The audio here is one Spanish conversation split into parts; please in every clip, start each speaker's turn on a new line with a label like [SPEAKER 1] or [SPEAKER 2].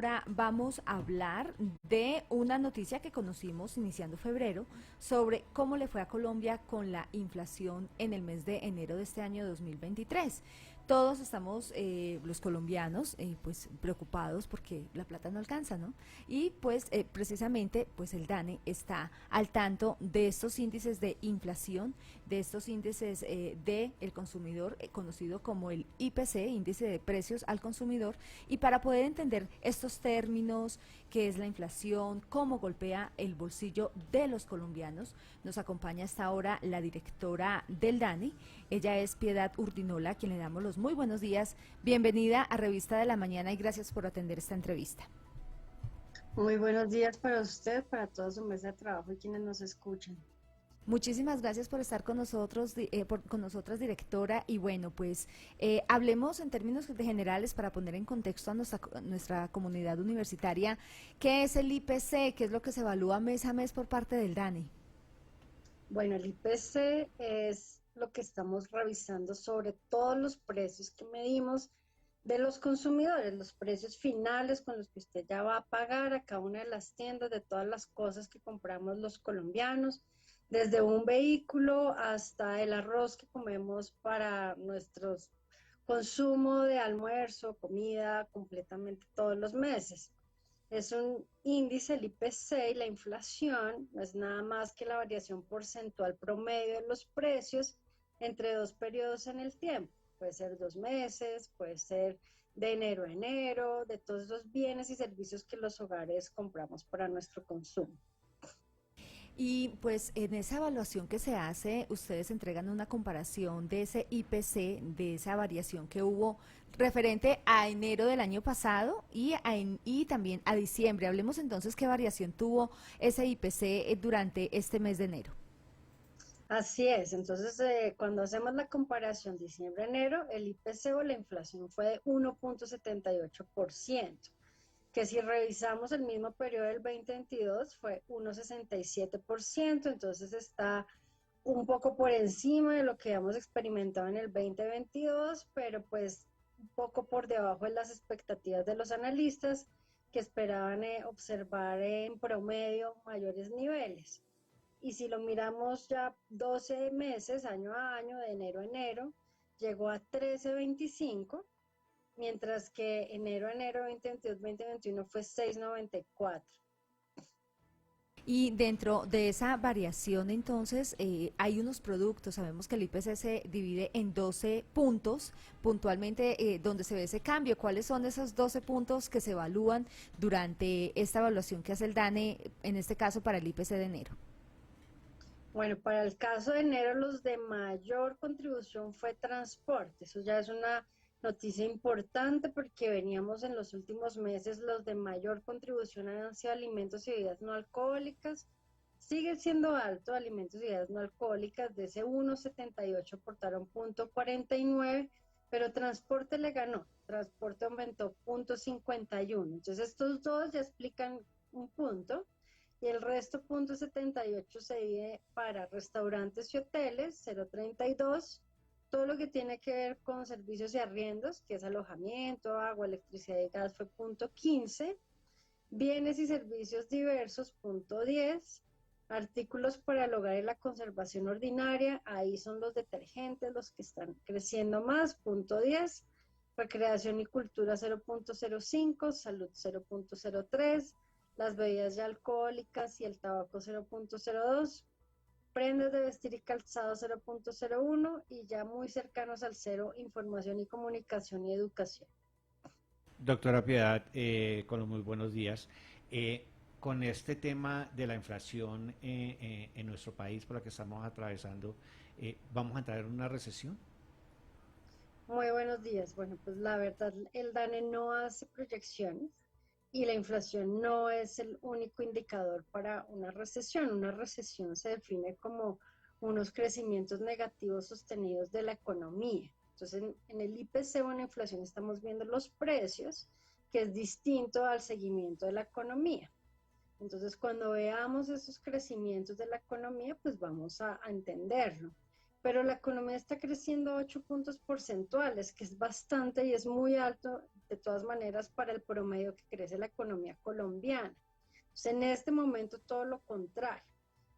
[SPEAKER 1] hora vamos a hablar de una noticia que conocimos iniciando febrero sobre cómo le fue a Colombia con la inflación en el mes de enero de este año 2023. Todos estamos, los colombianos, pues preocupados porque la plata no alcanza, ¿no? Y pues precisamente, pues el DANE está al tanto de estos índices de inflación, de estos índices de el consumidor, conocido como el IPC, índice de precios al consumidor, y para poder entender estos términos, qué es la inflación, cómo golpea el bolsillo de los colombianos, nos acompaña hasta ahora la directora del DANE. Ella es Piedad Urdinola, a quien le damos los muy buenos días. Bienvenida a Revista de la Mañana y gracias por atender esta entrevista.
[SPEAKER 2] Muy buenos días para usted, para toda su mesa de trabajo y quienes nos escuchan.
[SPEAKER 1] Muchísimas gracias por estar con nosotros, con nosotras, directora. Y bueno, pues hablemos en términos generales para poner en contexto a nuestra comunidad universitaria. ¿Qué es el IPC? ¿Qué es lo que se evalúa mes a mes por parte del DANE?
[SPEAKER 2] Bueno, el IPC es lo que estamos revisando sobre todos los precios que medimos de los consumidores, los precios finales con los que usted ya va a pagar a cada una de las tiendas, de todas las cosas que compramos los colombianos, desde un vehículo hasta el arroz que comemos para nuestros consumo de almuerzo, comida, completamente todos los meses. Es un índice, el IPC, y la inflación no es nada más que la variación porcentual promedio de los precios entre dos periodos en el tiempo. Puede ser 2 meses, puede ser de enero a enero, de todos los bienes y servicios que los hogares compramos para nuestro consumo.
[SPEAKER 1] Y pues en esa evaluación que se hace, ustedes entregan una comparación de ese IPC, de esa variación que hubo referente a enero del año pasado y también a diciembre. Hablemos entonces qué variación tuvo ese IPC durante este mes de enero.
[SPEAKER 2] Así es, entonces cuando hacemos la comparación diciembre-enero, el IPC o la inflación fue de 1,78%, que si revisamos el mismo periodo del 2022 fue 1,67%, entonces está un poco por encima de lo que hemos experimentado en el 2022, pero pues un poco por debajo de las expectativas de los analistas que esperaban observar en promedio mayores niveles. Y si lo miramos ya 12 meses, año a año, de enero a enero, llegó a 13,25, mientras que enero a enero 2022-2021 fue 6,94.
[SPEAKER 1] Y dentro de esa variación, entonces, hay unos productos, sabemos que el IPC se divide en 12 puntos, puntualmente, donde se ve ese cambio. ¿Cuáles son esos 12 puntos que se evalúan durante esta evaluación que hace el DANE, en este caso para el IPC de enero?
[SPEAKER 2] Bueno, para el caso de enero, los de mayor contribución fue transporte. Eso ya es una noticia importante porque veníamos en los últimos meses, los de mayor contribución han sido alimentos y bebidas no alcohólicas. Sigue siendo alto alimentos y bebidas no alcohólicas, de ese 1,78 aportaron 0,49, pero transporte le ganó. Transporte aumentó 0,51. Entonces estos dos ya explican un punto y el resto, 0,78, se divide para restaurantes y hoteles, 0,32, todo lo que tiene que ver con servicios y arriendos, que es alojamiento, agua, electricidad y gas, fue 0,15, bienes y servicios diversos, 0,10, artículos para el hogar y la conservación ordinaria, ahí son los detergentes los que están creciendo más, 0,10, recreación y cultura 0,05, salud 0,03, las bebidas ya alcohólicas y el tabaco 0,02, prendas de vestir y calzado 0,01 y ya muy cercanos al cero, información y comunicación y educación.
[SPEAKER 3] Doctora Piedad, con los muy buenos días. Con este tema de la inflación en nuestro país por la que estamos atravesando, ¿vamos a entrar en una recesión?
[SPEAKER 2] Muy buenos días. Bueno, pues la verdad, el DANE no hace proyecciones y la inflación no es el único indicador para una recesión. Una recesión se define como unos crecimientos negativos sostenidos de la economía. Entonces, en el IPC o en la inflación estamos viendo los precios, que es distinto al seguimiento de la economía. Entonces, cuando veamos esos crecimientos de la economía, pues vamos a entenderlo. Pero la economía está creciendo 8 puntos porcentuales, que es bastante y es muy alto de todas maneras para el promedio que crece la economía colombiana. Entonces, en este momento todo lo contrario.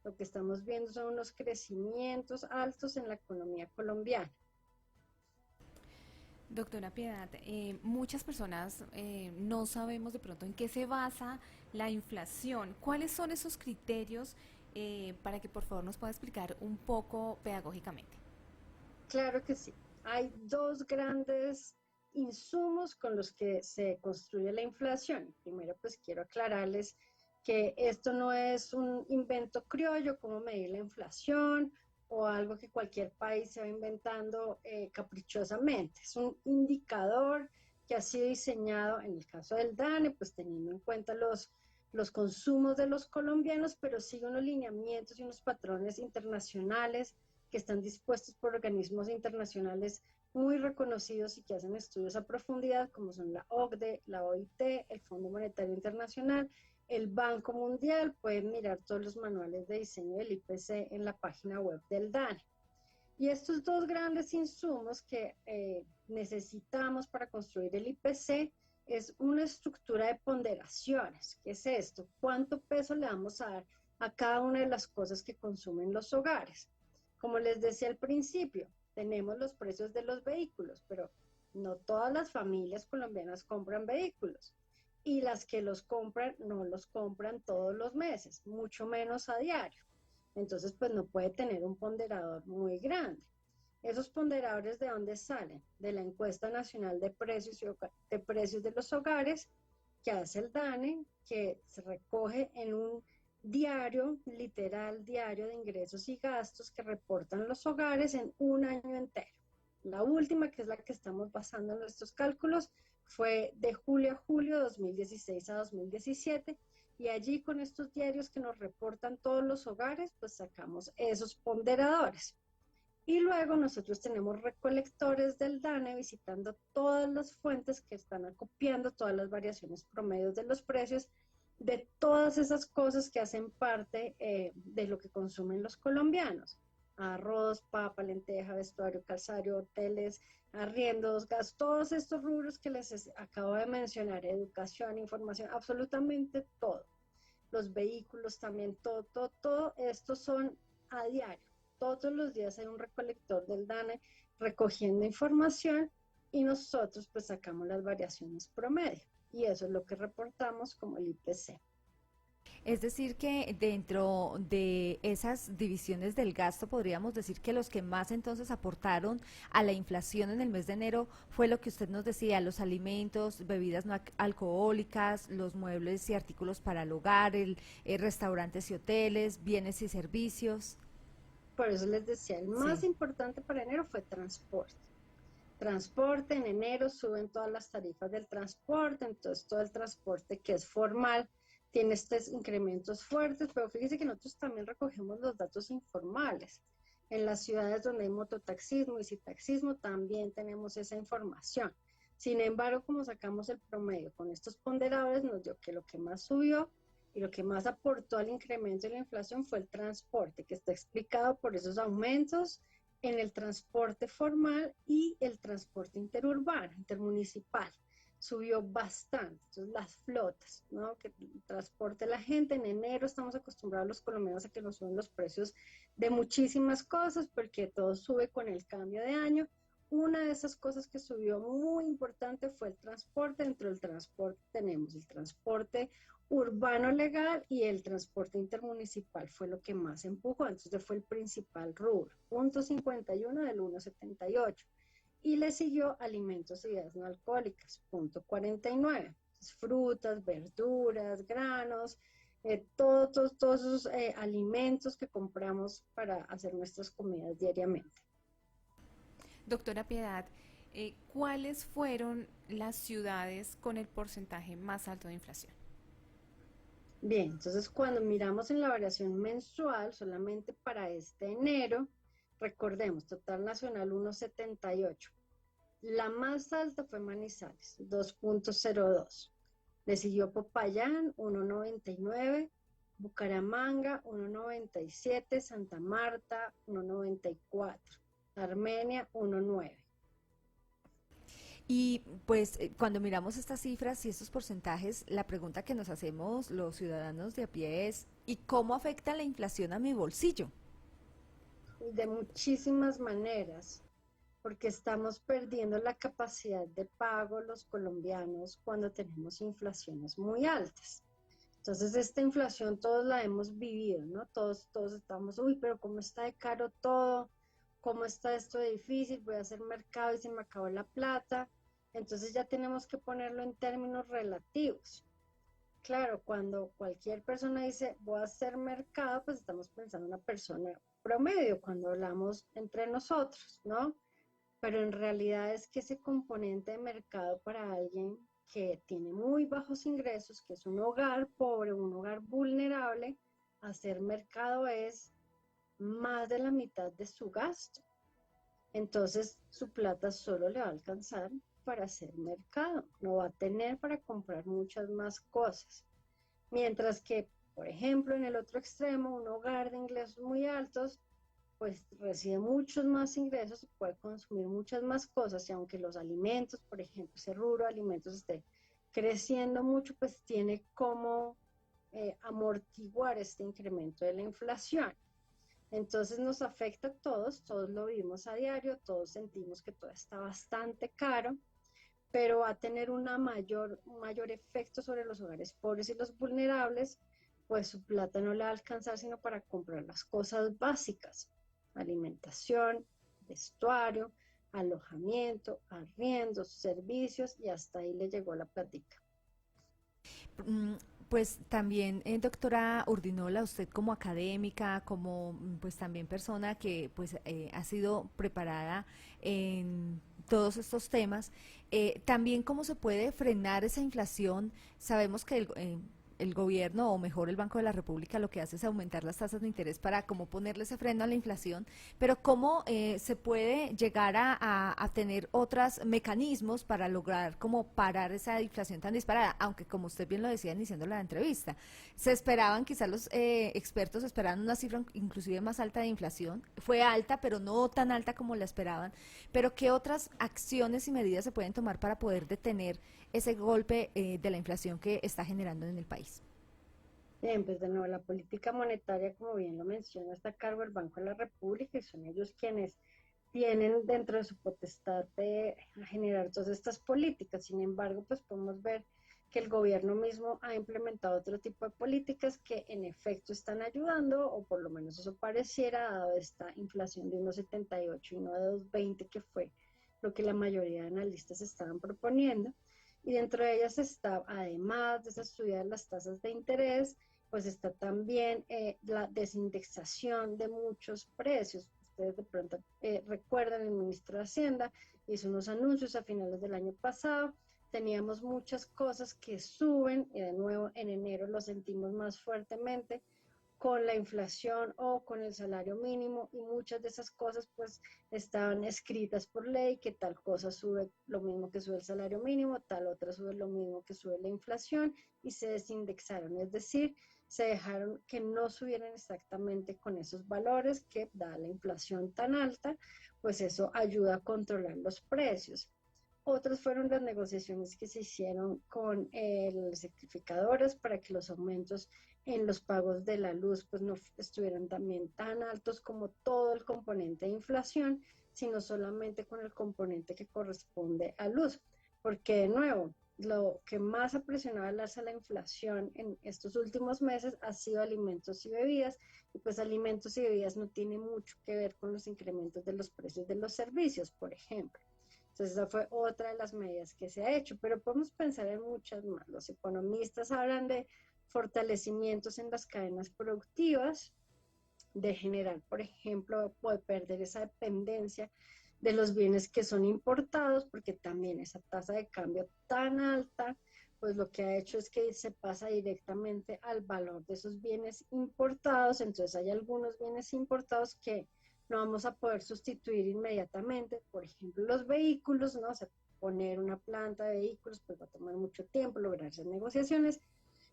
[SPEAKER 2] Lo que estamos viendo son unos crecimientos altos en la economía colombiana.
[SPEAKER 4] Doctora Piedad, muchas personas no sabemos de pronto en qué se basa la inflación. ¿Cuáles son esos criterios para que por favor nos pueda explicar un poco pedagógicamente?
[SPEAKER 2] Claro que sí. Hay dos grandes insumos con los que se construye la inflación. Primero, pues quiero aclararles que esto no es un invento criollo, como medir la inflación o algo que cualquier país se va inventando caprichosamente. Es un indicador que ha sido diseñado, en el caso del DANE, pues teniendo en cuenta los consumos de los colombianos, pero sigue unos lineamientos y unos patrones internacionales que están dispuestos por organismos internacionales muy reconocidos y que hacen estudios a profundidad, como son la OCDE, la OIT, el Fondo Monetario Internacional, el Banco Mundial. Pueden mirar todos los manuales de diseño del IPC en la página web del DANE. Y estos dos grandes insumos que necesitamos para construir el IPC es una estructura de ponderaciones. ¿Qué es esto? ¿Cuánto peso le vamos a dar a cada una de las cosas que consumen los hogares? Como les decía al principio, tenemos los precios de los vehículos, pero no todas las familias colombianas compran vehículos. Y las que los compran, no los compran todos los meses, mucho menos a diario. Entonces, pues no puede tener un ponderador muy grande. ¿Esos ponderadores de dónde salen? De la encuesta nacional de precios de los hogares que hace el DANE, que se recoge en un diario, literal diario de ingresos y gastos que reportan los hogares en un año entero. La última, que es la que estamos basando en nuestros cálculos, fue de julio a julio, 2016 a 2017, y allí con estos diarios que nos reportan todos los hogares, pues sacamos esos ponderadores. Y luego nosotros tenemos recolectores del DANE visitando todas las fuentes que están acopiando todas las variaciones promedios de los precios de todas esas cosas que hacen parte de lo que consumen los colombianos. Arroz, papa, lenteja, vestuario, calzado, hoteles, arriendos, gas, todos estos rubros que les acabo de mencionar, educación, información, absolutamente todo. Los vehículos también, todo, estos son a diario. Todos los días hay un recolector del DANE recogiendo información y nosotros pues sacamos las variaciones promedio. Y eso es lo que reportamos como el IPC.
[SPEAKER 1] Es decir, que dentro de esas divisiones del gasto podríamos decir que los que más entonces aportaron a la inflación en el mes de enero fue lo que usted nos decía, los alimentos, bebidas no alcohólicas, los muebles y artículos para el hogar, restaurantes y hoteles, bienes y servicios.
[SPEAKER 2] Por eso les decía, el más
[SPEAKER 1] Sí.
[SPEAKER 2] importante para enero fue transporte. Transporte, en enero suben todas las tarifas del transporte, entonces todo el transporte que es formal tiene estos incrementos fuertes, pero fíjese que nosotros también recogemos los datos informales. En las ciudades donde hay mototaxismo y citaxismo también tenemos esa información. Sin embargo, como sacamos el promedio con estos ponderadores, nos dio que lo que más subió y lo que más aportó al incremento de la inflación fue el transporte, que está explicado por esos aumentos en el transporte formal y el transporte interurbano, intermunicipal. Subió bastante. Entonces, las flotas, ¿no? Que transporte la gente. En enero estamos acostumbrados los colombianos a que nos suben los precios de muchísimas cosas porque todo sube con el cambio de año. Una de esas cosas que subió muy importante fue el transporte. Dentro del transporte tenemos el transporte urbano legal y el transporte intermunicipal fue lo que más empujó, entonces fue el principal rubro, punto 51 del 1,78. Y le siguió alimentos y bebidas no alcohólicas, punto 49. Entonces, frutas, verduras, granos, todos esos alimentos que compramos para hacer nuestras comidas diariamente.
[SPEAKER 4] Doctora Piedad, ¿cuáles fueron las ciudades con el porcentaje más alto de inflación?
[SPEAKER 2] Bien, entonces cuando miramos en la variación mensual, solamente para este enero, recordemos, total nacional 1,78. La más alta fue Manizales, 2,02. Le siguió Popayán, 1,99. Bucaramanga, 1,97. Santa Marta, 1,94. Armenia, 1,9.
[SPEAKER 1] Y pues cuando miramos estas cifras y estos porcentajes, la pregunta que nos hacemos los ciudadanos de a pie es, ¿y cómo afecta la inflación a mi bolsillo?
[SPEAKER 2] De muchísimas maneras, porque estamos perdiendo la capacidad de pago los colombianos cuando tenemos inflaciones muy altas. Entonces, esta inflación todos la hemos vivido, ¿no? Todos estamos, uy, pero ¿cómo está de caro todo? ¿Cómo está esto de difícil? Voy a hacer mercado y se me acabó la plata. Entonces ya tenemos que ponerlo en términos relativos. Claro, cuando cualquier persona dice voy a hacer mercado, pues estamos pensando en una persona promedio cuando hablamos entre nosotros, ¿no? Pero en realidad es que ese componente de mercado para alguien que tiene muy bajos ingresos, que es un hogar pobre, un hogar vulnerable, hacer mercado es más de la mitad de su gasto. Entonces su plata solo le va a alcanzar para hacer mercado, no va a tener para comprar muchas más cosas. Mientras que, por ejemplo, en el otro extremo, un hogar de ingresos muy altos, pues recibe muchos más ingresos y puede consumir muchas más cosas. Y aunque los alimentos, por ejemplo, ese rubro de alimentos esté creciendo mucho, pues tiene como amortiguar este incremento de la inflación. Entonces nos afecta a todos lo vivimos a diario, todos sentimos que todo está bastante caro, pero va a tener un mayor efecto sobre los hogares pobres y los vulnerables, pues su plata no le va a alcanzar sino para comprar las cosas básicas, alimentación, vestuario, alojamiento, arriendos, servicios, y hasta ahí le llegó la plática.
[SPEAKER 1] Mm, Pues también, doctora Urdinola, usted como académica, como pues también persona que pues ha sido preparada en todos estos temas, también cómo se puede frenar esa inflación. Sabemos que el gobierno, o mejor el Banco de la República, lo que hace es aumentar las tasas de interés para como ponerle ese freno a la inflación, pero cómo se puede llegar a tener otros mecanismos para lograr como parar esa inflación tan disparada, aunque como usted bien lo decía iniciando la entrevista, se esperaban, quizás los expertos esperaban una cifra inclusive más alta de inflación, fue alta, pero no tan alta como la esperaban, pero ¿qué otras acciones y medidas se pueden tomar para poder detener ese golpe de la inflación que está generando en el país?
[SPEAKER 2] Bien, pues de nuevo, la política monetaria, como bien lo menciona, está a cargo del Banco de la República y son ellos quienes tienen dentro de su potestad de generar todas estas políticas. Sin embargo, pues podemos ver que el gobierno mismo ha implementado otro tipo de políticas que en efecto están ayudando, o por lo menos eso pareciera, dado esta inflación de 1,78 y no de 2,20, que fue lo que la mayoría de analistas estaban proponiendo. Y dentro de ellas está, además de esa subida de las tasas de interés, pues está también la desindexación de muchos precios. Ustedes de pronto recuerdan, el ministro de Hacienda hizo unos anuncios a finales del año pasado, teníamos muchas cosas que suben y de nuevo en enero lo sentimos más fuertemente con la inflación o con el salario mínimo, y muchas de esas cosas pues estaban escritas por ley, que tal cosa sube lo mismo que sube el salario mínimo, tal otra sube lo mismo que sube la inflación, y se desindexaron, es decir, se dejaron que no subieran exactamente con esos valores que, dada la inflación tan alta, pues eso ayuda a controlar los precios. Otras fueron las negociaciones que se hicieron con las certificadoras para que los aumentos en los pagos de la luz pues no estuvieran también tan altos como todo el componente de inflación, sino solamente con el componente que corresponde a luz. Porque de nuevo, lo que más ha presionado al alza la inflación en estos últimos meses ha sido alimentos y bebidas, y pues alimentos y bebidas no tiene mucho que ver con los incrementos de los precios de los servicios, por ejemplo. Entonces, esa fue otra de las medidas que se ha hecho, pero podemos pensar en muchas más. Los economistas hablan de fortalecimientos en las cadenas productivas, de generar, por ejemplo, de perder esa dependencia de los bienes que son importados, porque también esa tasa de cambio tan alta, pues lo que ha hecho es que se pasa directamente al valor de esos bienes importados. Entonces hay algunos bienes importados que no vamos a poder sustituir inmediatamente, por ejemplo los vehículos, ¿no? O sea, poner una planta de vehículos pues va a tomar mucho tiempo, lograr esas negociaciones,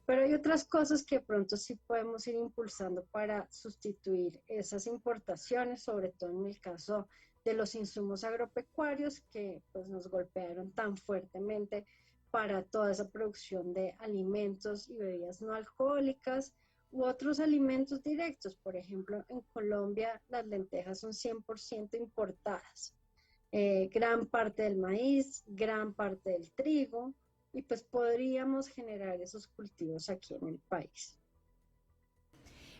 [SPEAKER 2] pero hay otras cosas que pronto sí podemos ir impulsando para sustituir esas importaciones, sobre todo en el caso de los insumos agropecuarios que pues nos golpearon tan fuertemente para toda esa producción de alimentos y bebidas no alcohólicas u otros alimentos directos. Por ejemplo, en Colombia las lentejas son 100% importadas, gran parte del maíz, gran parte del trigo, y pues podríamos generar esos cultivos aquí en el país.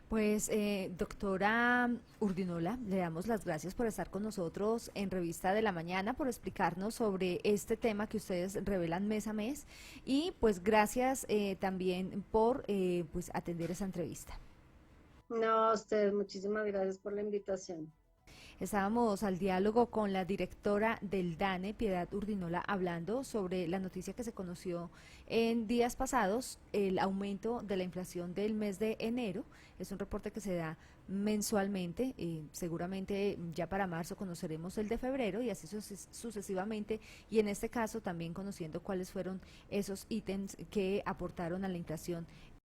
[SPEAKER 1] Pues, doctora Urdinola, le damos las gracias por estar con nosotros en Revista de la Mañana, por explicarnos sobre este tema que ustedes revelan mes a mes y pues gracias también por pues atender esa entrevista.
[SPEAKER 2] No, a ustedes, muchísimas gracias por la invitación.
[SPEAKER 1] Estábamos al diálogo con la directora del DANE, Piedad Urdinola, hablando sobre la noticia que se conoció en días pasados, el aumento de la inflación del mes de enero. Es un reporte que se da mensualmente, seguramente ya para marzo conoceremos el de febrero y así sucesivamente, y en este caso también conociendo cuáles fueron esos ítems que aportaron a la inflación